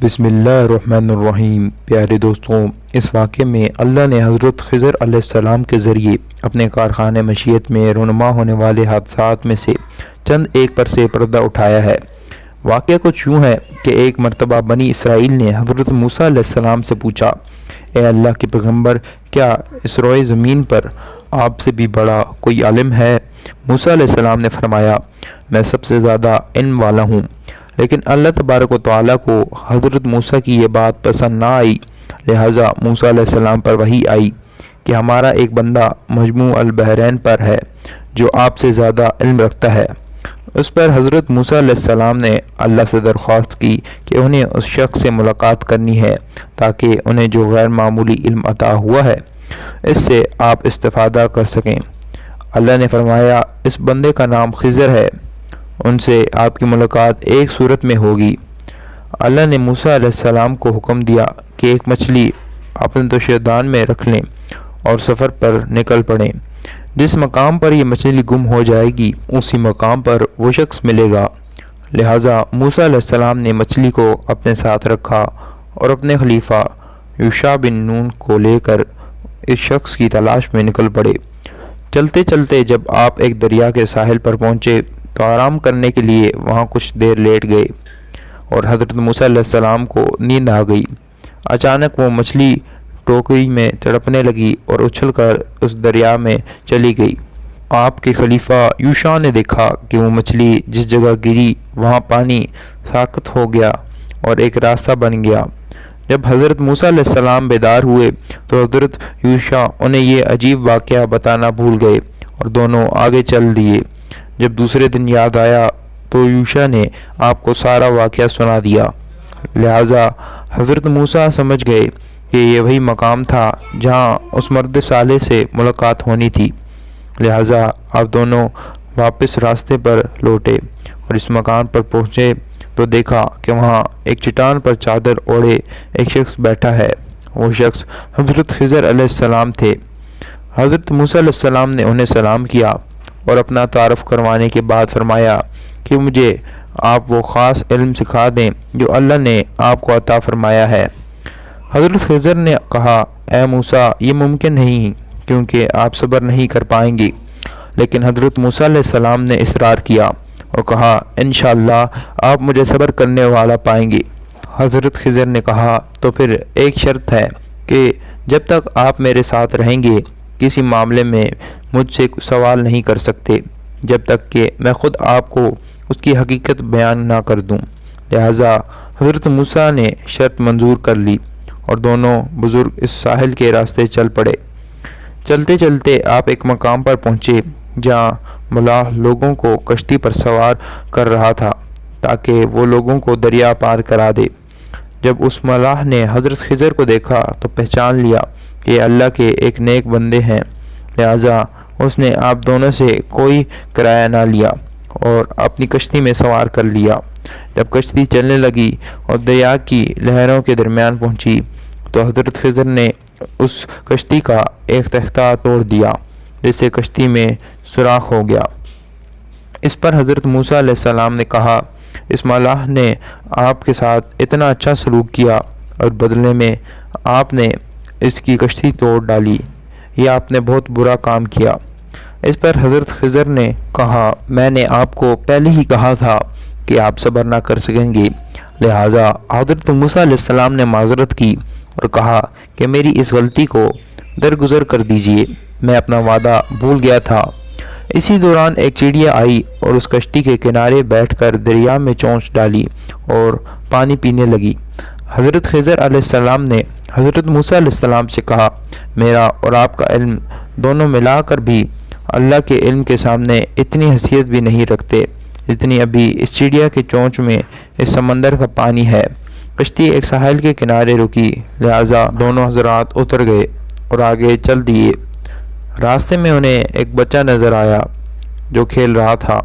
بسم اللہ الرحمن الرحیم۔ پیارے دوستوں، اس واقعے میں اللہ نے حضرت خضر علیہ السلام کے ذریعے اپنے کارخانے مشیت میں رونما ہونے والے حادثات میں سے چند ایک پر سے پردہ اٹھایا ہے۔ واقعہ کچھ یوں ہے کہ ایک مرتبہ بنی اسرائیل نے حضرت موسیٰ علیہ السلام سے پوچھا، اے اللہ کے پیغمبر، کیا اس روئے زمین پر آپ سے بھی بڑا کوئی عالم ہے؟ موسیٰ علیہ السلام نے فرمایا، میں سب سے زیادہ علم والا ہوں۔ لیکن اللہ تبارک و تعالیٰ کو حضرت موسیٰ کی یہ بات پسند نہ آئی، لہٰذا موسیٰ علیہ السلام پر وحی آئی کہ ہمارا ایک بندہ مجموع البحرین پر ہے جو آپ سے زیادہ علم رکھتا ہے۔ اس پر حضرت موسیٰ علیہ السلام نے اللہ سے درخواست کی کہ انہیں اس شخص سے ملاقات کرنی ہے تاکہ انہیں جو غیر معمولی علم عطا ہوا ہے اس سے آپ استفادہ کر سکیں۔ اللہ نے فرمایا، اس بندے کا نام خضر ہے، ان سے آپ کی ملاقات ایک صورت میں ہوگی۔ اللہ نے موسیٰ علیہ السلام کو حکم دیا کہ ایک مچھلی اپنے دوشیدان میں رکھ لیں اور سفر پر نکل پڑیں۔ جس مقام پر یہ مچھلی گم ہو جائے گی اسی مقام پر وہ شخص ملے گا۔ لہٰذا موسیٰ علیہ السلام نے مچھلی کو اپنے ساتھ رکھا اور اپنے خلیفہ یوشع بن نون کو لے کر اس شخص کی تلاش میں نکل پڑے۔ چلتے چلتے جب آپ ایک دریا کے ساحل پر پہنچے تو آرام کرنے کے لیے وہاں کچھ دیر لیٹ گئے اور حضرت موسیٰ علیہ السلام کو نیند آ گئی۔ اچانک وہ مچھلی ٹوکری میں تڑپنے لگی اور اچھل کر اس دریا میں چلی گئی۔ آپ کے خلیفہ یوشع نے دیکھا کہ وہ مچھلی جس جگہ گری وہاں پانی ساکت ہو گیا اور ایک راستہ بن گیا۔ جب حضرت موسیٰ علیہ السلام بیدار ہوئے تو حضرت یوشع انہیں یہ عجیب واقعہ بتانا بھول گئے اور دونوں آگے چل دیے۔ جب دوسرے دن یاد آیا تو یوشع نے آپ کو سارا واقعہ سنا دیا۔ لہٰذا حضرت موسیٰ سمجھ گئے کہ یہ وہی مقام تھا جہاں اس مرد صالح سے ملاقات ہونی تھی۔ لہٰذا آپ دونوں واپس راستے پر لوٹے اور اس مکان پر پہنچے تو دیکھا کہ وہاں ایک چٹان پر چادر اوڑھے ایک شخص بیٹھا ہے۔ وہ شخص حضرت خضر علیہ السلام تھے۔ حضرت موسیٰ علیہ السلام نے انہیں سلام کیا اور اپنا تعارف کروانے کے بعد فرمایا کہ مجھے آپ وہ خاص علم سکھا دیں جو اللہ نے آپ کو عطا فرمایا ہے۔ حضرت خضر نے کہا، اے موسیٰ، یہ ممکن نہیں کیونکہ آپ صبر نہیں کر پائیں گے۔ لیکن حضرت موسیٰ علیہ السلام نے اصرار کیا اور کہا، انشاءاللہ آپ مجھے صبر کرنے والا پائیں گے۔ حضرت خضر نے کہا، تو پھر ایک شرط ہے کہ جب تک آپ میرے ساتھ رہیں گے کسی معاملے میں مجھ سے سوال نہیں کر سکتے جب تک کہ میں خود آپ کو اس کی حقیقت بیان نہ کر دوں۔ لہٰذا حضرت موسیٰ نے شرط منظور کر لی اور دونوں بزرگ اس ساحل کے راستے چل پڑے۔ چلتے چلتے آپ ایک مقام پر پہنچے جہاں ملاح لوگوں کو کشتی پر سوار کر رہا تھا تاکہ وہ لوگوں کو دریا پار کرا دے۔ جب اس ملاح نے حضرت خضر کو دیکھا تو پہچان لیا کہ یہ اللہ کے ایک نیک بندے ہیں، لہٰذا اس نے آپ دونوں سے کوئی کرایہ نہ لیا اور اپنی کشتی میں سوار کر لیا۔ جب کشتی چلنے لگی اور دریا کی لہروں کے درمیان پہنچی تو حضرت خضر نے اس کشتی کا ایک تختہ توڑ دیا جس سے کشتی میں سوراخ ہو گیا۔ اس پر حضرت موسیٰ علیہ السلام نے کہا، اس ملاح نے آپ کے ساتھ اتنا اچھا سلوک کیا اور بدلے میں آپ نے اس کی کشتی توڑ ڈالی، یہ آپ نے بہت برا کام کیا۔ اس پر حضرت خضر نے کہا، میں نے آپ کو پہلے ہی کہا تھا کہ آپ صبر نہ کر سکیں گے۔ لہٰذا حضرت موسیٰ علیہ السلام نے معذرت کی اور کہا کہ میری اس غلطی کو درگزر کر دیجیے، میں اپنا وعدہ بھول گیا تھا۔ اسی دوران ایک چڑیا آئی اور اس کشتی کے کنارے بیٹھ کر دریا میں چونچ ڈالی اور پانی پینے لگی۔ حضرت خضر علیہ السلام نے حضرت موسیٰ علیہ السلام سے کہا، میرا اور آپ کا علم دونوں ملا کر بھی اللہ کے علم کے سامنے اتنی حیثیت بھی نہیں رکھتے جتنی ابھی اس چڑیا کے چونچ میں اس سمندر کا پانی ہے۔ کشتی ایک ساحل کے کنارے رکی، لہٰذا دونوں حضرات اتر گئے اور آگے چل دیے۔ راستے میں انہیں ایک بچہ نظر آیا جو کھیل رہا تھا۔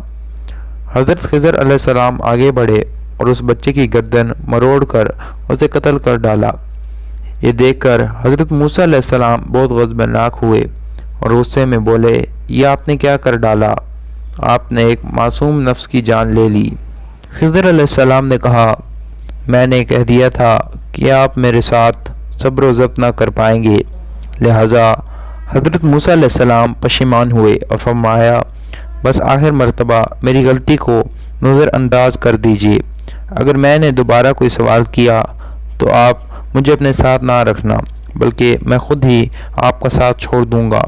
حضرت خضر علیہ السلام آگے بڑھے اور اس بچے کی گردن مروڑ کر اسے قتل کر ڈالا۔ یہ دیکھ کر حضرت موسیٰ علیہ السلام بہت غضبناک ہوئے اور غصے میں بولے، یہ آپ نے کیا کر ڈالا؟ آپ نے ایک معصوم نفس کی جان لے لی۔ خضر علیہ السلام نے کہا، میں نے کہہ دیا تھا کہ آپ میرے ساتھ صبر و ضبط نہ کر پائیں گے، لہٰذا حضرت موسیٰ علیہ السلام پشیمان ہوئے اور فرمایا بس آخر مرتبہ میری غلطی کو نظر انداز کر دیجیے، اگر میں نے دوبارہ کوئی سوال کیا تو آپ مجھے اپنے ساتھ نہ رکھنا بلکہ میں خود ہی آپ کا ساتھ چھوڑ دوں گا۔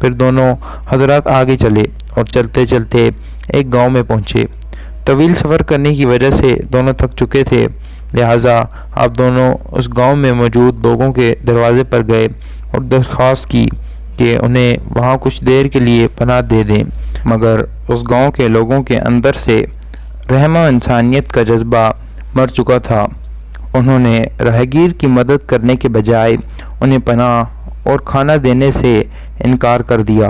پھر دونوں حضرات آگے چلے اور چلتے چلتے ایک گاؤں میں پہنچے۔ طویل سفر کرنے کی وجہ سے دونوں تھک چکے تھے، لہٰذا آپ دونوں اس گاؤں میں موجود لوگوں کے دروازے پر گئے اور درخواست کی کہ انہیں وہاں کچھ دیر کے لیے پناہ دے دیں، مگر اس گاؤں کے لوگوں کے اندر سے رحم و انسانیت کا جذبہ مر چکا تھا۔ انہوں نے راہگیر کی مدد کرنے کے بجائے انہیں پناہ اور کھانا دینے سے انکار کر دیا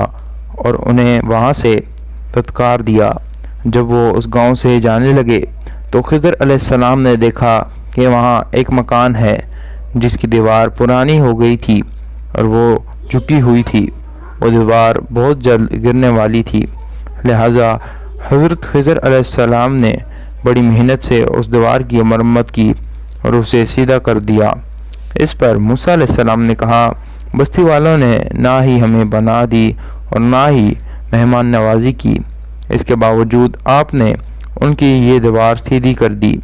اور انہیں وہاں سے دھتکار دیا۔ جب وہ اس گاؤں سے جانے لگے تو خضر علیہ السلام نے دیکھا کہ وہاں ایک مکان ہے جس کی دیوار پرانی ہو گئی تھی اور وہ جھکی ہوئی تھی۔ وہ دیوار بہت جلد گرنے والی تھی، لہٰذا حضرت خضر علیہ السلام نے بڑی محنت سے اس دیوار کی مرمت کی اور اسے سیدھا کر دیا۔ اس پر موسیٰ علیہ السلام نے کہا بستی والوں نے نہ ہی ہمیں بنا دی اور نہ ہی مہمان نوازی کی، اس کے باوجود آپ نے ان کی یہ دیوار سیدھی کر دی۔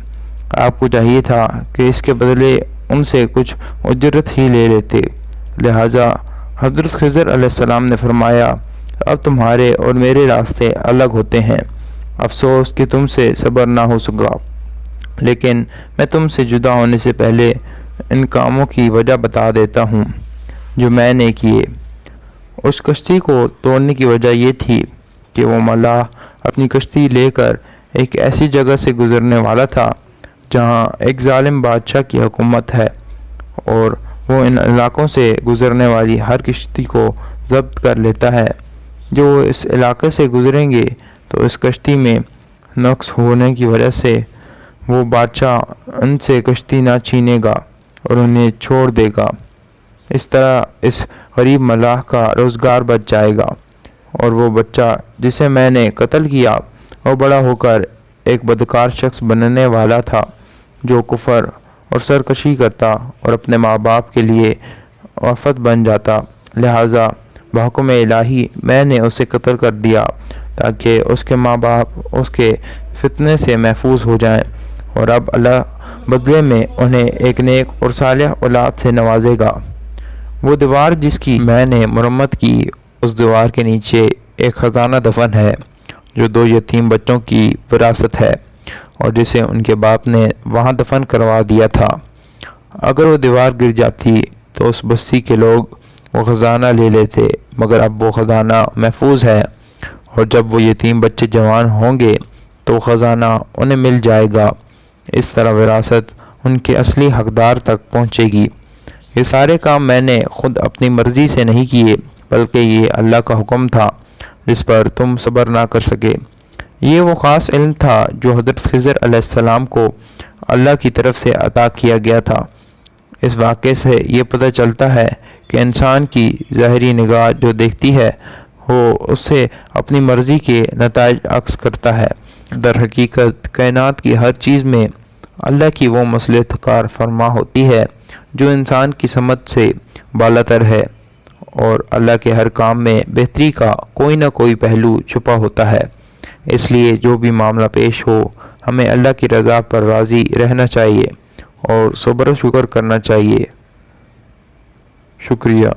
آپ کو چاہیے تھا کہ اس کے بدلے ان سے کچھ اجرت ہی لے لیتے، لہٰذا حضرت خضر علیہ السلام نے فرمایا اب تمہارے اور میرے راستے الگ ہوتے ہیں، افسوس کہ تم سے صبر نہ ہو سکا، لیکن میں تم سے جدا ہونے سے پہلے ان کاموں کی وجہ بتا دیتا ہوں جو میں نے کیے۔ اس کشتی کو توڑنے کی وجہ یہ تھی کہ وہ ملاح اپنی کشتی لے کر ایک ایسی جگہ سے گزرنے والا تھا جہاں ایک ظالم بادشاہ کی حکومت ہے اور وہ ان علاقوں سے گزرنے والی ہر کشتی کو ضبط کر لیتا ہے۔ جو اس علاقے سے گزریں گے تو اس کشتی میں نقص ہونے کی وجہ سے وہ بادشاہ ان سے کشتی نہ چھینے گا اور انہیں چھوڑ دے گا۔ اس طرح اس غریب ملاح کا روزگار بچ جائے گا اور وہ بچہ جسے میں نے قتل کیا وہ بڑا ہو کر ایک بدکار شخص بننے والا تھا جو کفر اور سرکشی کرتا اور اپنے ماں باپ کے لیے آفت بن جاتا، لہٰذا بحکم الہی میں نے اسے قتل کر دیا تاکہ اس کے ماں باپ اس کے فتنے سے محفوظ ہو جائیں، اور اب اللہ بدلے میں انہیں ایک نیک اور صالح اولاد سے نوازے گا۔ وہ دیوار جس کی میں نے مرمت کی، اس دیوار کے نیچے ایک خزانہ دفن ہے جو 2 یتیم بچوں کی وراثت ہے اور جسے ان کے باپ نے وہاں دفن کروا دیا تھا۔ اگر وہ دیوار گر جاتی تو اس بستی کے لوگ وہ خزانہ لے لیتے، مگر اب وہ خزانہ محفوظ ہے اور جب وہ یتیم بچے جوان ہوں گے تو خزانہ انہیں مل جائے گا۔ اس طرح وراثت ان کے اصلی حقدار تک پہنچے گی۔ یہ سارے کام میں نے خود اپنی مرضی سے نہیں کیے بلکہ یہ اللہ کا حکم تھا جس پر تم صبر نہ کر سکے۔ یہ وہ خاص علم تھا جو حضرت خضر علیہ السلام کو اللہ کی طرف سے عطا کیا گیا تھا۔ اس واقعے سے یہ پتہ چلتا ہے کہ انسان کی ظاہری نگاہ جو دیکھتی ہے وہ اس سے اپنی مرضی کے نتائج عکس کرتا ہے۔ در حقیقت کائنات کی ہر چیز میں اللہ کی وہ مصلحت کار فرما ہوتی ہے جو انسان کی سمجھ سے بالاتر ہے، اور اللہ کے ہر کام میں بہتری کا کوئی نہ کوئی پہلو چھپا ہوتا ہے۔ اس لیے جو بھی معاملہ پیش ہو ہمیں اللہ کی رضا پر راضی رہنا چاہیے اور صبر و شکر کرنا چاہیے۔ شکریہ۔